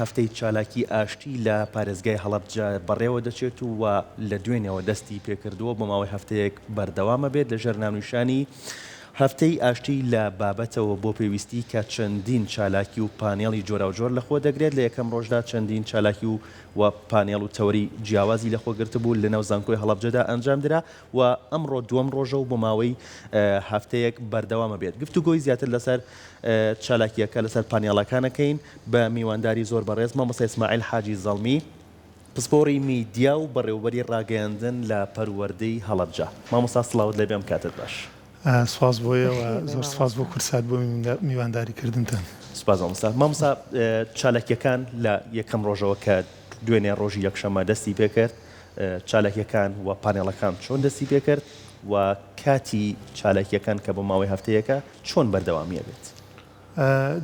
هەفتەی چالاکی ئاشتی لە پارێزگای هەڵەبجە بەڕێوە دەچێت و لە دوێنەوە دەستی پێکردووە بۆ ماوەی هەفتەیەک بەردەوامە بێت لە ژێر ناونیشانی هەفتەی ئاشتی لە بابەتەوە بۆ پێویستی کە چەندین چالاکی و پانێڵی جۆرا و جۆر لەخۆ دەگرێت لە یەکەم ڕۆژدا چەندین چالاکی و پانێڵ و تەوەری جیاوازی لەخۆگرت بوو لە ناو زانکۆی هەڵەبجەدا ئەنجام درا و ئەمڕۆ دووەم ڕۆژە و بۆ ماوەی هەفتەیەک بەردەوامە بێت گفتوگۆی زیاتر لەسەر چالاکیەکە لەسەر پانێڵەکانەکەین بە میوانداری زۆر بەڕێز مامۆستا ئیسماعیل حاجی زەڵمی پسپۆڕی میدیا و بەڕێوەبەری ڕاگەیاندن لە پەروەردەی هەڵەبجە مامۆستا سڵاوت لێ بێم کاتت باش سپاس بۆیەوە زۆر سپاس بۆ کورسات بۆ میوانداریکردنتان سپاس مامۆستا چالاکیەکان لە یەکەم ڕۆژەوە کە دوێنێ ڕۆژی یەکشەمە دەستی پێکرد چالاکیەکان و پانێڵەکان چۆن دەستی پێکرد و کاتی چالاکیەکان کە بۆ ماوەی هەفتەیەکە چۆن بەردەوامیە بێت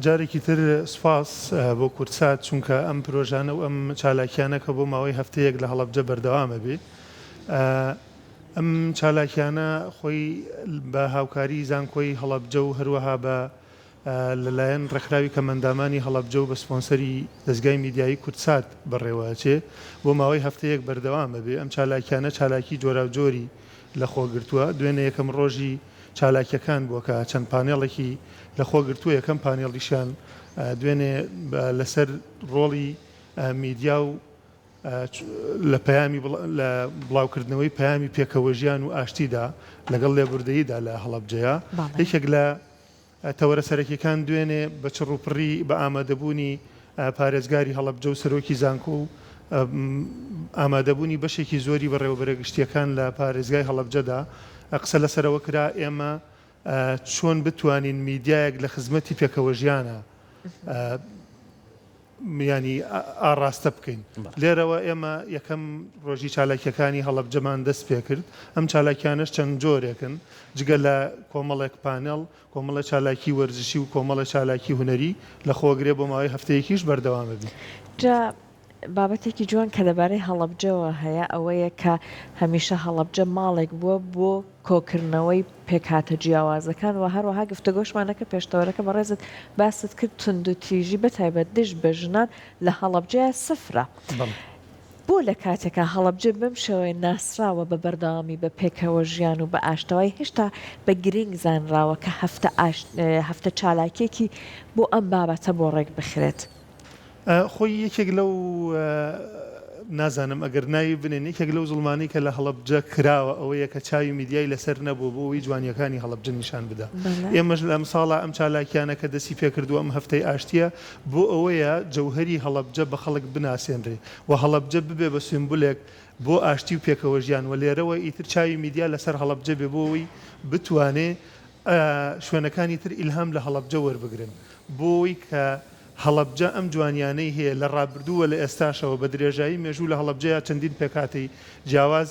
جارێکی تر سپاس بۆ کورسات چونکە ئەم پرۆژانە و ئەم چالاکیانە کە بۆ ماوەی هەفتەیەک لە هەڵەبجە بەردەوامە بێ ئەم چالاکیانە خۆی بە هاوکاری زانکۆی هەڵەبجە و هەروەها بە لەلایەن ڕێکخراوی کەمەندامانی هەڵەبجە و بە سپۆنسەری دەستگای میدیایی کورسات بەڕێوەچێ بۆ ماوەی هەفتەیەک بەردەوامە بێ ئەم چالاکیانە چالاکی جۆرا و جۆری لەخۆگرتووە دوێنێ یەکەم ڕۆژی چالاکیەکان بووە کە چەند پانێڵێکی لەخۆگرتووە یەکەم پانێڵیشان دوێنێ لەسەر ڕۆڵی میدیا و لە پەیامی لە بڵاوکردنەوەی پەیامی پێکەوەژیان و ئاشتیدا لەگەڵ لێبوردەییدا لە هەڵەبجەیە یەکێک لە تەوەرە سەرەکیەکان دوێنێ بە چڕوپڕی بە ئامادەبوونی پارێزگاری هەڵەبجە و سەرۆکی زانکۆ و ئامادەبوونی بەشێکی زۆری بەڕێوەبەرە گشتیەکان لە پارێزگای هەڵەبجەدا قسە لەسەرەوە کرا ئێمە چۆن بتوانین میدیایەک لە خزمەتی پێکەوەژیانە ینی ئاڕاستە بکەین لێرەوە ئێمە یەکەم ڕۆژی چالاکیەکانی هەڵەبجەمان دەست پێ کرد ئەم چالاکیانش چەند جۆرێکن جگە لە کۆمەڵێک پانێڵ کۆمەڵە چالاکی وەرزشی و کۆمەڵە چالاکی هونەری لە خۆگرێ بۆ ماوەی هەفتەیەکیش بەردەوامە بی بابەتێکی جوان کە دەبارەی هەڵەبجەوە هەیە ئەوەیە کە هەمیشە هەڵەبجە ماڵێک بووە بۆ کۆکردنەوەی پێکهاتە جیاوازەکان و هەروەها گفتەگۆشمانەکە پێشتەوەرەکە بەڕێزت باست کرد تونند و تیژی بەتایبەت دژ بە ژنان لە هەڵەبجەیە سفرە بۆ لە کاتێکە هەڵەبجە بم شێوەیە ناسراوە بە بەردەوامی بە پێکەوە ژیان و بە ئاشتەوەی هێشتا بە گرنگ زانراوە کە هەفتە چالاکێکی بۆ ئەم بابەتە بۆ ڕێک بخرێت خۆی یەکێک لەو نازانم ئەگەر ناوی بنێن یەکێک لەو زڵمانی کە لە هەڵەبجە کراوە ئەوەیە کە چاوی میدیای لەسەر نەبوو بۆەوەی جوانیەکانی هەڵەبجە نیشان بدا ئێمەش لەم ساڵە ئەم چالاکیانە کە دەستی پێکردووە ئەم هەفتەی ئاشتیە بۆ ئەوەیە جەوهەری هەڵەبجە بە خەڵک بناسێنرێ و هەڵەبجە ببێ بە سیمبولێک بۆ ئاشتی و پێکەوەژیان و لێرەوە ئیتر چاوی میدیا لەسەر هەڵەبجە بێ بۆەوەی بتوانێ شوێنەکانی تر ئیلهام لە هەڵەبجە وەربگرن بۆی کە هەڵەبجە ئەم جوانیانەی هەیە لە ڕابردووە لە ئێستاشەوە بە درێژایی مێژوو لە هەڵەبجەیە چەندین پێکاتی جیاواز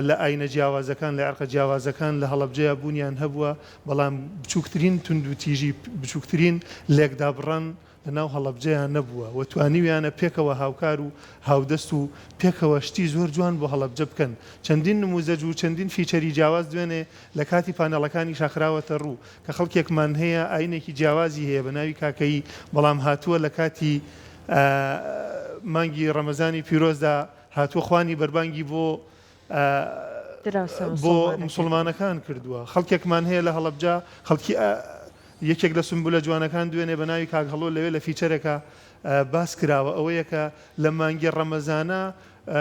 لە ئاینە جیاوازەکان لە عرقە جیاوازەکان لە هەڵەبجەیە بوونیان هەبووە بەڵام بچووکترین تونند و تیژی بچووکترین لێکدابڕان لەناو هەڵەبجەیان نەبووە و توانیویانە پێکەوە هاوکار و هاودەست و پێکەوە شتی زۆر جوان بۆ هەڵەبجە بکەن چەندین نموزەج و چەندین فیچەری جیاواز دوێنێ لە کاتی پانەڵەکانی شاخراوەتە ڕوو کە خەڵکێکمان هەیە ئاینێکی جیاوازی هەیە بە ناوی کاکەی بەڵام هاتووە لە کاتی مانگی ڕەمەزانی پیرۆزدا هاتووە خوانی بەربانگی بۆ موسڵمانەکان کردووە خەڵکێکمان هەیە لە هەڵەبجە خەڵکی یەکێک لە سمبولە جوانەکان دوێنێ بە ناوی کاک هەڵۆ لەوێ لە فیچەرێکە باس کراوە ئەوەیە کە لە مانگی ڕەمەزانە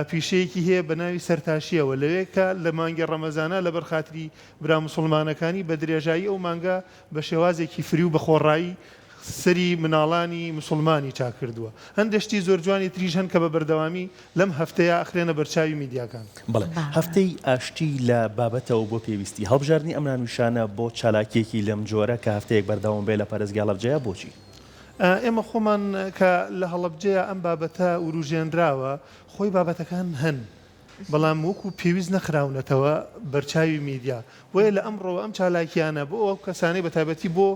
پیشەیەکی هەیە بە ناوی سەرتاشیەوە لەوێ کە لە مانگی ڕەمەزانە لە بەرخاتری برا موسڵمانەکانی بە درێژایی ئەو مانگە بە شێوازێکی فری و بە خۆڕایی سەری مناڵانی موسڵمانی چاکردووە هەندێشتی زۆر جوانی تریژ هەن کە بە بەردەوامی لەم هەفتەیە ئەخرێنە بەرچاوی میدیاکان بڵێ هەفتەی ئاشتی لە بابەتەوە بۆ پێویستی هەڵبژاردننی ئەم نانوشانە بۆ چالاکیەکی لەم جۆرە کە هەفتەیەک بەردەوام بێ لە پارێزگای هەڵەبجەیە بۆچی ئێمە خۆمان کە لە هەڵەبجەیە ئەم بابەتە وروژێنراوە خۆی بابەتەکان هەن بەڵام وەکو پێویست نەخراونەتەوە بەرچاوی میدیا وەیە لە ئەمڕۆ ئەم چالاکیانە بۆ ئەو کەسانەی بەتابەتی بۆ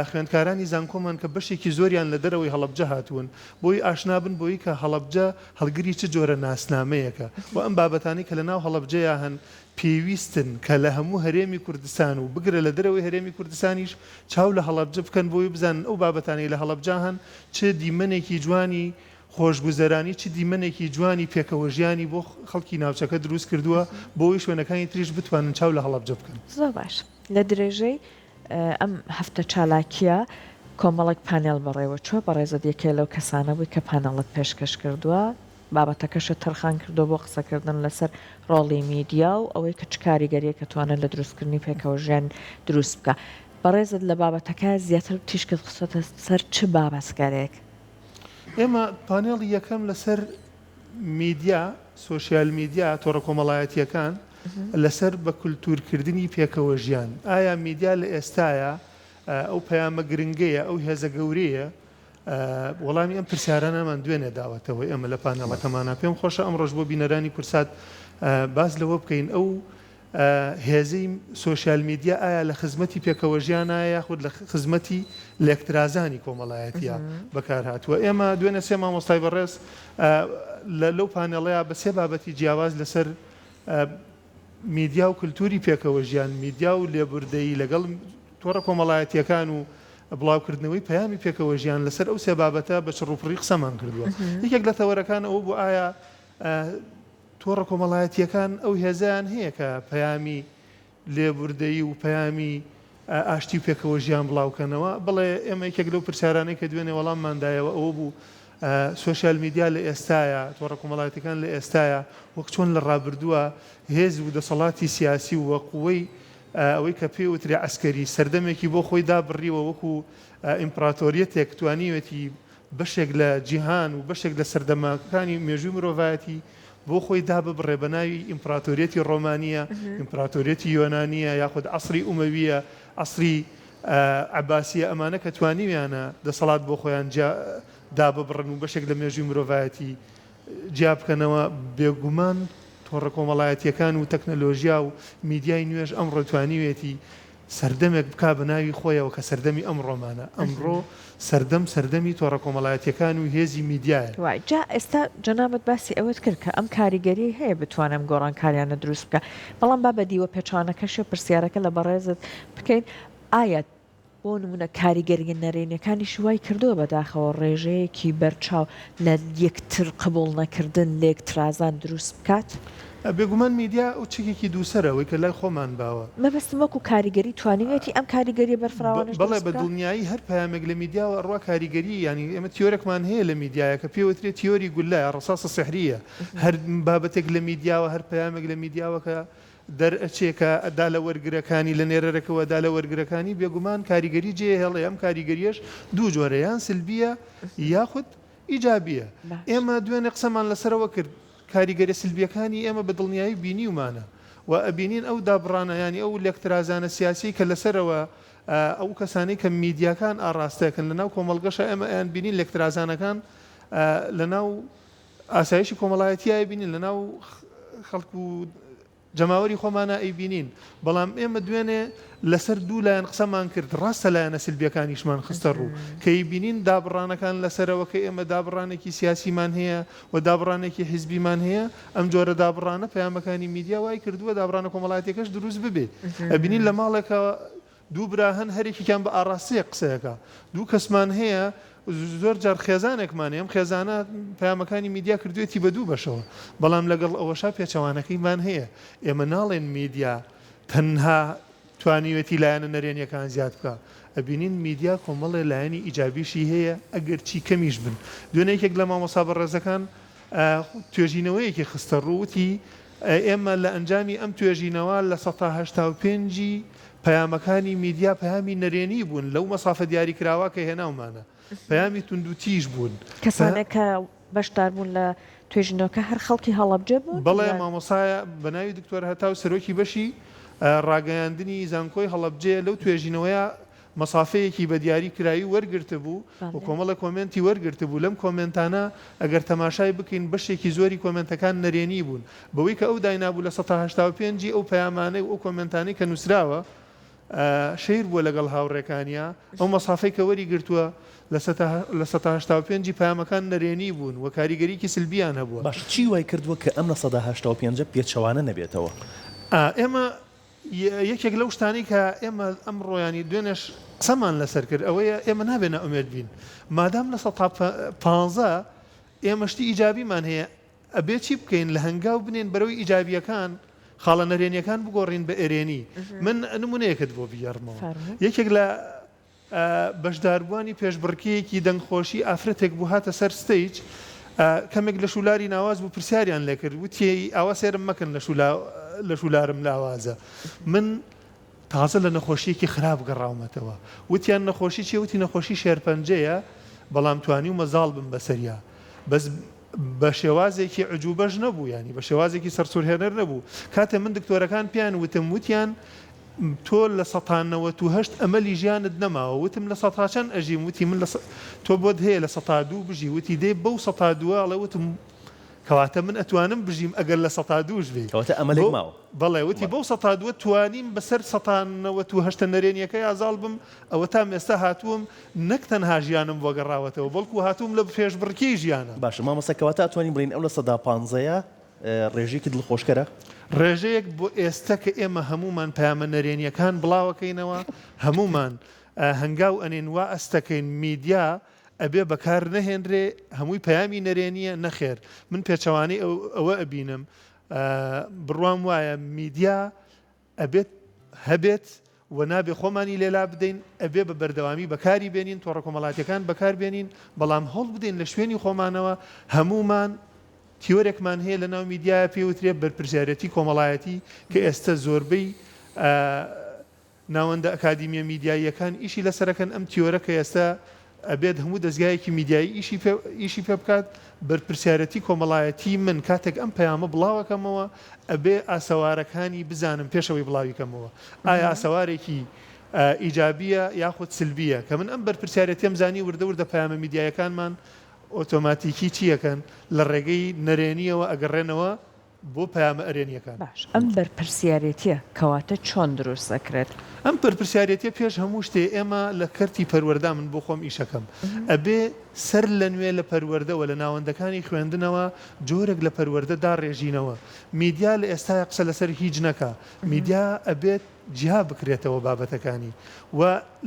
خوێندکارانی زانکۆمان کە بەشێکی زۆریان لە دەرەوەی هەڵەبجە هاتوون بۆی ئاشنابن بۆی کە هەڵەبجە هەڵگری چ جۆرە ناسنامەیەکە و ئەم بابەتانی کە لە ناو هەڵەبجەیە هەن پێویستن کە لە هەموو هەرێمی کوردستان و بگرە لە دەرەوەی هەرێمی کوردستانیش چاو لە هەڵەبجە بکەن بۆی بزان ئەو بابەتانی لە هەڵەبجە هەن چه دیمەنێکی جوانی خۆشگوزەرانی چ دیمەنێکی جوانی پێکەوە ژیانی بۆ خەڵکی ناوچەکە دروست کردووە بۆی شوێنەکانی تریش بتوانن چاو لە هەڵەبجە بکەن. زۆر باش لە درێژەی ئەم هەفتە چالاکیە کۆمەڵێک پانێڵ بەڕێوە چوە بەڕێزت یەکێ لەو کەسانە بووی کە پانەڵت پێشکەش کردووە بابەتەکەشە تەرخان کردو بۆ قسەکردن لەسەر ڕۆڵی میدیا و ئەوەی کە چ کاریگەریە کە توانێت لە دروستکردنی پێکەوە ژیان دروست بکە بەڕێزت لە بابەتەکە زیاتر تیشکت قسەتە سەر چ بابەتکارێک ئێمە پانێڵی یەکەم لەسەر میدیا سۆشیال میدیا تۆڕە کۆمەڵایەتیەکان لەسەر بە کولتورکردنی پێکەوە ژیان ئایا میدیا لە ئێستاە ئەو پەیامە گرنگەیە ئەو هێزە گەورەیە وەڵامی ئەم پرسیارانەمان دوێنێ داوەتەوە ئێمە لە پانێڵەکەمانە پێم خۆشە ئەم ڕۆژ بۆ بینەرانی کورسات باز لەوە بکەین ئەو هێزەی سۆشیال میدیا ئایا لە خزمەتی پێکەوە ژیانە یاخود لە خزمەتی لێکترازانی کۆمەڵایەتیە بەکارهاتووە ئێمە دوێنێ سێ مامۆستای بەڕێز لەو پانێڵەیە بە سێ بابەتی جیاواز لەسەر میدیا و کولتوری پێکەوە ژیان میدیا و لێبوردەیی لەگەڵ تۆڕە کۆمەڵایەتیەکان و بڵاوکردنەوەی پەیامی پێکەوە ژیان لەسەر ئەو سێ بابەتە بە چڕوپڕی قسەمان کردووە یەکێک لە تەوەرەکان ئەوە بوو ئایا تۆڕە کۆمەڵایەتیەکان ئەو هێزیان هەیە کە پەیامی لێبوردەیی و پەیامی ئاشتی و پێکەوە ژیان بڵاوکەنەوە بڵێ ئێمە یەکێک لەو پرسیارانەی کە دوێنێ وەڵامماندایەوە ئەوە بوو سۆشیال میدیا لە ئێستاە تۆڕە کۆمەڵایەتیەکان لە ئێستاە وەک چۆن لە ڕابردووە هێز و دەسەڵاتی سیاسی و وەقوەی ئەوەی کە پێوتری عسکەری سەردەمێکی بۆ خۆی دابڕیوە وەکو ئیمپراتۆریەتێک توانیوێتی بەشێک لە جیهان و بەشێک لە سەردەمەکانی مێژووی مرۆڤایەتی بۆ خۆی داببڕێ بە ناوی ئیمپراتۆریەتی ڕۆمانیە ئیمپراتۆریەتی یۆنانیە یاخود عەسری ئومەویە عەسری عەباسیە ئەمانە کە توانیویانە دەسەڵات بۆ خۆیان داببڕن و بەشێک لە مێژووی مرۆڤایەتی جیا بکەنەوە بێگومان تۆڕە کۆمەڵایەتیەکان و تەکنەلۆژیا و میدیای نوێژ ئەمڕۆ توانیوێتی سەردەمێک بک بە ناوی خۆیەوە کە سەردەمی ئەمڕۆمانە ئەمڕۆ سەردەمی تۆڕە کۆمەڵایەتیەکان و هێزی میدیایە جا ئێستا جەنابەت باسی ئەوەت کرد کە ئەم کاریگەری هەیە بتوانم گۆڕانکاریانە دروست بکە بەڵام با بە دیوە پێچوانەکەشە پرسیارەکە لە بەڕێزت بکەین ئایا بۆ نمونە کاریگەریە نەرێنەکانی شوای کردووە بەداخەوە ڕێژەیەکی بەرچاو لە یەکتر قبول نەکردن لێکترازان دروست بکات؟ بێگومان میدیا ئەو چێکێکی دووسەرەوەی کە لای خۆمان باوە مەبەستم وەکو کاریگەری توانیوێتی ئەم کاریگەری بەرفراوانش بەڵێ بە دڵنیایی هەر پەیامێک لە میدیاوە ڕوا کاریگەری ینی ئێمە تیۆرێکمان هەیە لە میدیایە کە پێوترێت تیۆری گولایە ڕساسە سحریە هەر بابەتێک لە میدیاوە هەر پەیامێک لە میدیاوە کە دەرئەچێکە ئەدا لە وەرگرەکانی لە نێرەرەکەوەدا لە وەرگرەکانی بێگومان کاریگەری جێ هێڵێ ئەم کاریگەریەش دوو جۆرەیان سلبیە یاخود ئیجابیە ئێمە دوێنێ قسەمان لەسەرەوە کرد کاریگەری سلبیەکانی ئێمە بە دڵنیایی بینیومانە و ئەبینین ئەو دابڕانەیانی ئەو لێکترازانە سیاسی کە لەسەرەوە ئەو کەسانی کە میدیاکان ئاڕاستەکەن لەناو کۆمەڵگەشە ئێمە ئەیان بینین لێکترازانەکان لەناو ئاسایشی کۆمەڵایەتیە بینین لەناو خەڵکو و جەماوەری خۆمانە ئەیبینین بەڵام ئێمە دوێنێ لەسەر دوو لایەن قسەمان کرد ڕاستە لایەنە سلبیەکانیشمان خستە ڕوو کە بینین دابڕانەکان لەسەرەوە کە ئێمە دابڕانێکی سیاسیمان هەیە و دابڕانێکی حیزبیمان هەیە ئەم جۆرە دابڕانە پەیامەکانی میدیا وای کردووە دابڕانە کۆمەڵایەتیەکەش دروست ببێت ئەبینین لە ماڵێکە دوو براهەن هەرێکیان بە ئاڕاستەیە قسەیەکە دوو کەسمان هەیە زۆر جار خێزانێکمان ئەم خێزانە پەیامەکانی میدیا کردوێتی بە دوو بەشەوە بەڵام لەگەڵ ئەوەشا پێچەوانەکەیمان هەیە ئێمە ناڵێن میدیا تەنها توانیوێتی لایەنە نەرێنیەکان زیاد بکە ئەبینین میدیا کۆمەڵێ لایەنی ئیجابیشی هەیە ئەگەر چی کەمیش بن دوێنێکێک لە مامۆستا بەڕێزەکان توێژینەوەیەکی خستە ڕووتی ئێمە لە ئەنجامی ئەم توێژینەوە لە 1985 پەیامەکانی میدیا پەیامی نەرێنی بوون لەو مەسافە دیاریکراوە کە هێناومانە پەیامی تونند و تیژ بوون کەسانێک کە بەشدار بوون لە توێژینەوەکە هەر خەڵکی هەڵەبجە بوون بەڵێ مامۆسایە بە ناوی دکتۆر هەتاو سەرۆکی بەشی ڕاگەیاندنی زانکۆی هەڵەبجێ لەو توێژینەوەیە مەسافەیەکی بە دیاری کرایی وەرگرتە بوو و کۆمەڵە کۆمنتی وەرگرتە بوو لەم کۆمنتانە ئەگەر تەماشای بکەین بەشێکی زۆری کۆمنتەکان نەرێنی بوون بەوەی کە ئەو داینابوو لە 1985 ئەو پەیامانەی و ئەو کۆمنتانەی کە نووسراوە شەیر بووە لەگەڵ هاوڕێکانیە ئەو مەسافەی کە وەری گرتووە لە 1985 پەیامەکان نەرێنی بوون و کاریگەریکی سلبیان هەبووە باش چی وای کردووە کە ئەم لە 1985 پێچەوانە نەبێتەوە ئێمە یەکێک لەو شتانی کە ئێمە ئەم ڕۆیانی دوێنێش قسەمان لەسەر کرد ئەوەیە ئێمە نابێنە ئومێد بین مادام لە 15 ئێمەشتی ئیجابیمان هەیە ئەبێ چی بکەین لە هەنگاو بنێن بەرەوەی ئیجابیەکان خاڵە نەرێنیەکان بگۆڕین بە ئێرێنی من نمونەیەکت بۆ بیارمەوە یەکێک لە بەشداربووانی پێشبڕکەیەکی دەنگخۆشی ئافرەتێک بوو هاتە سەر ستەیج کەمێک لە شولاری ناواز بوو پرسیاریان لێکرد وتی ئاوا سێرم مەکەن لە شولارم لاوازە من تازە لە نەخۆشیەکی خراپ گەڕاومەتەوە وتیان نەخۆشی چی وتی نەخۆشی شێرپەنجەیە بەڵام توانی و مەزاڵ بم بەسەریا بەس بە شێوازێکی عجوبەش نەبوو ینی بە شێوازێکی سەرسوورهێنەر نەبوو کاتە من دکتۆرەکان پیان وتیان تۆ لە 1970 ئەمەلی ژیانت نەماوە وتم لە 100 چەند ئەژیم وتی من تۆ بۆت هەیە لە 102 بژی وتی دێ بەو 102 ئەڵێ وتم کەواتە من ئەتوانم بژیم ئەگەر لە 102 بێ کەواتە ئەمەلێک ماوە بەڵێ وتی بەو 102 توانیم بەسەر 198 نەرێنیەکە ئازاڵ بم ئەوە تا ئێستا هاتووم نەک تەنها ژیانم بۆ گەڕاوەتەوە بەڵکو هاتووم لە پێشبڕکێی ژیانە باشە مامۆستا کەواتە ئەتوانین بڵین ئەو لە 115 ڕێژێکی دڵخۆشکەرە ڕێژەیەک بۆ ئێستا کە ئێمە هەمومان پامە نەرێنیەکان بڵاوەکەینەوە هەمومان هەنگاو ئەنێن وا ئەستەکەین میدیا ئەبێ بەکار نەهێنرێ هەمووی پەیامی نەرێنیە نەخێر من پێچەوانەی ئەوە ئەبینم بڕوام وایە میدیا ئەبێت هەبێت و نابێ خۆمانی لێلا بدەین ئەبێ بە بەردەوامی بەکاری بێنین تۆڕە کۆمەڵاتیەکان بەکار بێنین بەڵام هەڵ بدەین لە شوێنی خۆمانەوە هەمومان تیۆرێکمان هەیە لە ناو میدیایە پێوترێ بەرپرسیارەتی کۆمەڵایەتی کە ئێستا زۆربەی ناوەندە ئەکادیمیە میدیاییەکان ئیشی لەسەرەکەن ئەم تیۆرە کە ئێستا ئەبێت هەموو دەستگایەکی میدیایی ئیشی پێ بکات بەرپرسیارەتی کۆمەڵایەتی من کاتێک ئەم پەیامە بڵاوەکەمەوە ئەبێ ئاسەوارەکانی بزانم پێشەوەی بڵاویکەمەوە ئایا ئاسەوارێکی ئیجابیە یاخود سلبیە کە من ئەم بەرپرسیارەتیم زانی وردە وردە پەیامە میدیایەکانمان ئۆتۆماتیکی چیەکەن لە ڕێگەی نەرێنیەوە ئەگەڕێنەوە بۆ پەیامە ئەرێنیەکان باش ئەم بەرپرسیارەتیە کەواتە چۆن دروست دەکرێت ئەم بەرپرسیارەتیە پێش هەموو شتێ ئێمە لە کەرتی پەروەردە من بۆ خۆم ئیشەکەم ئەبێ سەر لە نوێ لە پەروەردەوە لە ناوەندەکانی خوێندنەوە جۆرێک لە پەروەردەدا ڕێژینەوە میدیا لە ئێستا قسە لەسەر هیچ نەکا میدیا ئەبێت جیا بکرێتەوە بابەتەکانی و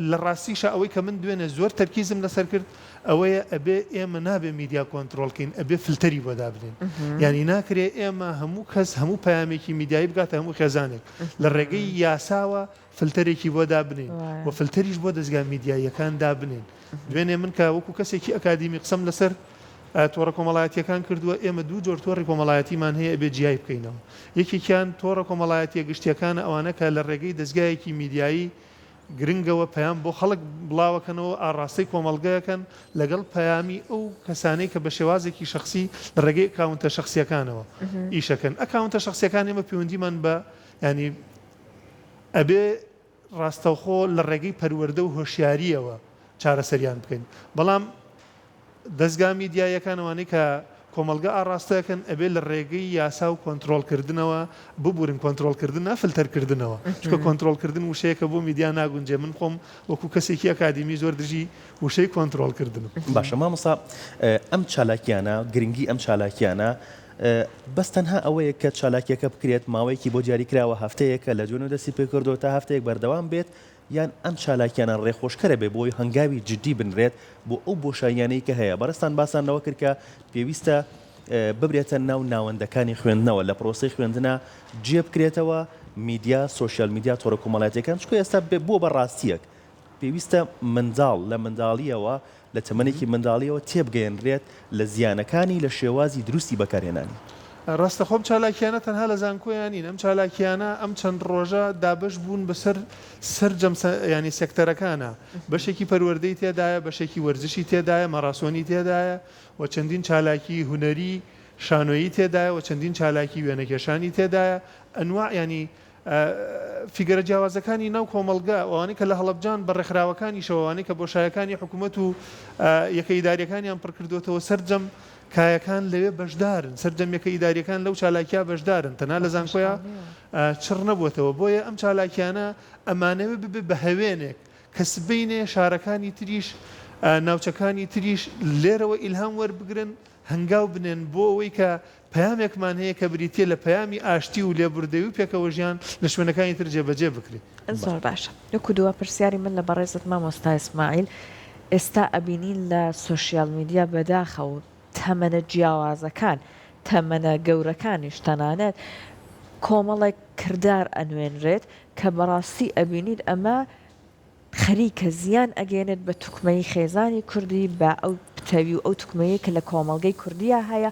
لە ڕاستیشە ئەوەی کە من دوێنێ زۆر تەرکیزم لەسەر کرد ئەوەیە ئەبێ ئێمە نابێ میدیا کۆنتترۆلکەین ئەبێ فلتەری بۆ دابنین ینی ناکرێ ئێمە هەموو کەس هەموو پەیامێکی میدیایی بگاتە هەموو خێزانێک لە ڕێگەی یاساوە فلتەرێکی بۆ دابنین و فلتەریش بۆ دەستگا میدیاییەکان دابنین دوێنێ من کە وەکو کەسێکی ئەکادیمی قسەم لەسەر تۆڕە کۆمەڵایەتیەکان کردووە ئێمە دوو جۆر تۆڕی کۆمەڵایەتیمان هەیە ئەبێ جیای بکەینەوە یەکێکیان تۆڕە کۆمەڵایەتیە گشتیەکانە ئەوانە کە لە ڕێگەی دەستگایەکی میدیایی گرنگەوە پەیام بۆ خەڵک بڵاوەکەنەوە ئاڕاستەی کۆمەڵگەیەکەن لەگەڵ پەیامی ئەو کەسانەی کە بە شێوازێکی شخصی لە ڕێگەی ئەکاونتە شخصیەکانەوە ئیشەکەن ئەکاونتە شخصیەکان ئێمە پەیوەندیمان بە ینی ئەبێ ڕاستەوخۆ لە ڕێگەی پەروەردە و هۆشیاریەوە چارەسەریان بکەین بەڵام دەستگا میدیایەکانەوانی کە کۆمەلگا ئاڕاستەکەن ئەبێ لە ڕێگەی یاسا و کۆنتترۆلکردنەوە ببورن کۆنتترۆلکردن فلتەرکردنەوە چکە کۆنتترۆلکردن وشەیەکە بۆ میدیا ناگونجێ من خۆم وەکو کەسێکی ئەکادیمی زۆر دژی وشەی کۆنتترۆلکردن باشە مامۆستا ئەم چالاکیانە گرنگی ئەم چالاکیانە بەس تەنها ئەوەیە کە چالاکیەکە بکرێت ماوەیەکی بۆ دیاریکراوە هەفتەیەکە لە دوێنێ دەستی پێکردەوە تا هەفتەیەک بەردەوام بێت یان ئەم چالاکیانە ڕێخۆشکەرە بێ بۆی هەنگاوی جدی بنرێت بۆ ئەو بۆشاییانەی کە هەیە بەڕستان باسانەوە کرد کە پێویستە ببرێتە ناو ناوەندەکانی خوێندنەوە لە پرۆسەی خوێندنە جێ بکرێتەوە میدیا سوۆشیال میدیا تۆڕە کۆمەڵایەتیەکان چکە ئێستا بۆ بەڕاستیەک پێویستە منداڵ لە منداڵیەوە لە تەمەنێکی منداڵیەوە تێبگەێنرێت لە زیانەکانی لە شێوازی دروستی بەکارهێنانی ڕاستە خۆم چالاکیانە تەنها لە زانکۆیانین ئەم چالاکیانە ئەم چەند ڕۆژە دابش بوون بەسەر سەرجەم ینی سێکتەرەکانە بەشێکی پەروەردەی تێدایە بەشێکی وەرزشی تێدایە مەڕاستۆنی تێدایە و چەندین چالاکی هونەری شانۆیی تێدایە و چەندین چالاکی وێنەکێشانی تێدایە ئەنواع ینی فیگەرە جیاوازەکانی ناو کۆمەلگا ئەوانەی کە لە هەڵەبجان بە ڕێکخراوەکانی شەوانەی کە بۆشایەکانی حکوومەت و یەکە ئیداریەکانیان پڕکردوێتەوە سەرجەم کایەکان لەوێ بەشدارن سەرجەمێکە ئیداریەکان لەو چالاکیا بەشدارن تەنها لە زانکۆیە چڕ نەبووتەوە بۆیە ئەم چالاکیانە ئەمانەوە ببێ بە هەوێنێک کە سبەینێ شارەکانی تریش ناوچەکانی تریش لێرەوە ئیلهام وەربگرن هەنگاو بنێن بۆ ئەوەی کە پەیامێکمان هەیە کە بریتێ لە پەیامی ئاشتی و لێبوردەوی و پێکەوە ژیان لە شوێنەکانی تر جێبەجێ بکرێت زۆر باشە وەکو دووە پرسیاری من لە بەڕێزت مامۆستا ئیسماعیل ئێستا ئەبینین لە سوۆشیال میدیا بەداخە و تەمەنە جیاوازەکان تەمەنە گەورەکانیش تەنانەت کۆمەڵێک کردار ئەنوێنرێت کە بەڕاستی ئەبینیت ئەمە خەریکە زیان ئەگەێنێت بە توکمەی خێزانی کوردی بە ئەو پتەوی و ئەو توکمەیە کە لە کۆمەڵگەی کوردیە هەیە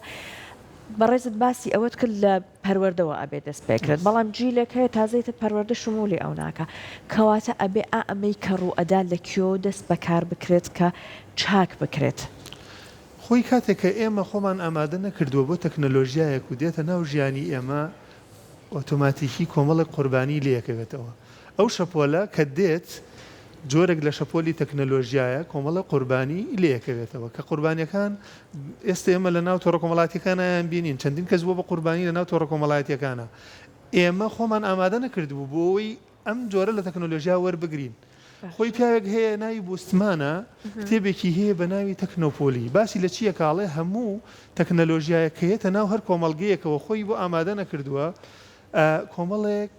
بەڕێزت باسی ئەوەت کرد لە پەروەردەوە ئەبێ دەست پێکرێت بەڵام جیلێک هەیە تازەیتە پەروەردە شمولی ئەو ناکە کەواتە ئەبێ ئەمەی کە ڕوئەدا لە کێو دەست بەکار بکرێت کە چاک بکرێت. خۆی کاتێک کە ئێمە خۆمان ئامادە نەکردووە بۆ تەکنەلۆژیایەک و دێتە ناو ژیانی ئێمە ئۆتۆماتیکی کۆمەڵێک قوربانی لەکەوێتەوە ئەو شەپۆلە کە دێت جۆرێک لە شەپۆلی تەکنەلۆژیایە کۆمەڵە قوربانی لەکەوێتەوە کە قوربانیەکان ئێستا ئێمە لە ناو تۆڕە کۆمەڵاتیەکانیان بینین چەندین کەس بووە بە قوربانی لە ناو تۆڕە کۆمەڵاتیەکانە ئێمە خۆمان ئامادە نەکردبوو بۆەوەی ئەم جۆرە لە تەکنۆلۆژیا وەربگرین خۆی پیاوێک هەیە ناوی بوستمانە کتێبێکی هەیە بە ناوی تەکنۆپۆلی باسی لە چییە کاڵێ هەموو تەکنەلۆژیایەکەیەتە ناو هەر کۆمەڵگەیەکەوە خۆی بۆ ئامادە نەکردووە کۆمەڵێک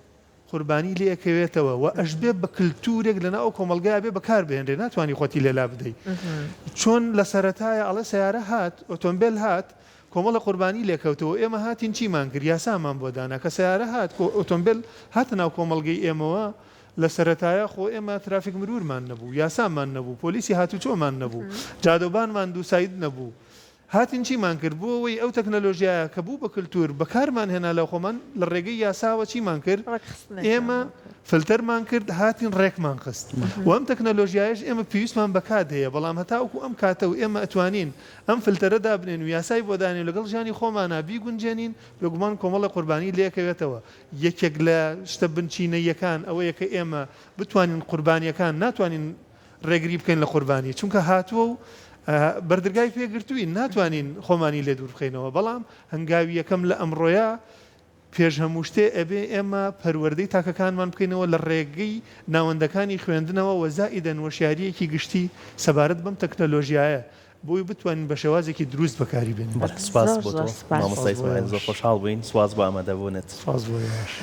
قوربانی لەکەوێتەوە و ئەش بێ بە کللتورێک لەنا ئەو کۆمەلگای بێ بەکار بهێنرێ ناتوانانی خۆتی لێلا بدەیت چۆن لە سەرەتایە ئەڵە سیارە هات ئۆتۆمبیل هات کۆمەڵە قوربانی لێکەوتەوە ئێمە هاتین چیمان کرد یاسامان بۆ دانا کە سیارە هات ئۆتۆمبیل هاتە ناو کۆمەڵگەی ئێمەوە لە سەرەتایە خۆ ئێمە ترافیک مرورمان نەبوو یاسامان نەبوو پۆلیسی هاتوچۆمان نەبوو جادۆبانمان دووساید نەبوو هاتین چیمان کرد بۆ ئەوەی ئەو تەکنەلۆژیایە کە بوو بە کللتور بەکارمان هێنا لە خۆمان لە ڕێگەی یاساوە چیمان کرد ئێمە فلتەرمان کرد هاتین ڕێکمان خست و ئەم تەکنەلۆژیایش ئێمە پێویستمان بەکات هەیە بەڵام هەتاوکو ئەم کاتە و ئێمە ئەتوانین ئەم فلتەرە دابنێن و یاسای بۆ دانێن لەگەڵ ژیانی خۆمانە بیگونجێنین بێگومان کۆمەڵە قوربانی لەکەوێتەوە یەکێک لە شتە بنچینەیەکان ئەوەیە کە ئێمە بتوانین قوربانیەکان ناتوانین ڕێگری بکەین لە قوربانی چونکە هاتووە و بەردرگای پێگرتووین ناتوانین خۆمانی لێ دوور بخەینەوە بەڵام هەنگاوی یەکەم لە ئەمڕۆیە پێش هەموو شتێ ئەبێ ئێمە پەروەردەی تاکەکانمان بکەینەوە لە ڕێگەی ناوەندەکانی خوێندنەوە وەزائیدەن وەشیاریەکی گشتی سەبارەت بەم تەکنەلۆژیایە بۆی بتوانین بە شێوازێکی دروست بەکاری بێنین. سپاس بۆ تۆ مامۆستای ئیسماعیل زۆر خۆشحاڵ بووین سواز بۆ ئامادەبوونت. سپاس بۆ یاش.